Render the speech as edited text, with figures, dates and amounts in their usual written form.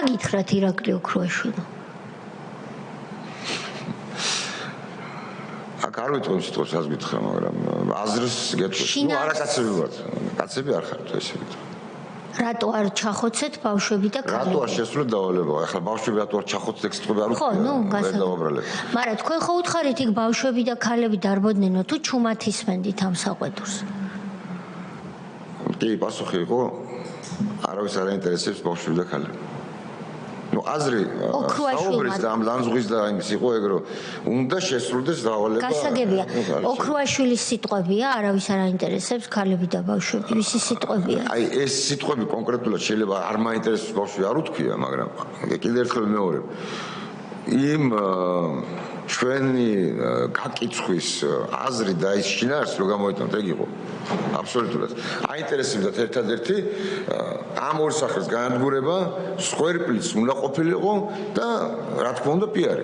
გითხრათ ირაკლი ოქრუაშვილო. აქ არ ვიტყვი სიტყვას, ას გითხრა, მაგრამ აზრს გეტყვი. არა კაცები ვართ. კაცები არ ხართ ესე ვიტყვი. რატო არ ჩახოცეთ ბავშვები და ქალები? რატო არ შესრულეთ დავალება? ახლა ბავშვები რატო არ ჩახოცეთ სიტყვები არ ხო, დაუბრალებ. მაგრამ თქვენ ხო უთხარით იქ ბავშვები და ქალები დარბოდნენ, თუ ჩუმად ისმენდით ამ საყვედურს? კი, პასუხი იყო არავის არ აინტერესებს ბავშვები და ქალები. აზრი საუბრის და ამ ლანძღვის და იმის იყო ეგრო უნდა შესრულდეს დავალება. გასაგებია, ოქრუაშვილის სიტყვებია, არავის არ აინტერესებს ქალები და ბავშვები, ვისი სიტყვებია? აი ეს სიტყვები კონკრეტულად შეიძლება არ მაინტერესებს ბავშვი არ უთქვია, მაგრამ კიდევ ერთხელ მეორე იმ ჩვენი გაკიცხვის აზრი და ის შინაარსი რო გამოიტანოთ ეგ იყო აბსოლუტურად აინტერესებდათ ერთადერთი ამ ორ სახეს განადგურება, სყვერპლიც უნდა ყოფილიყო და რა თქმა უნდა პიარი.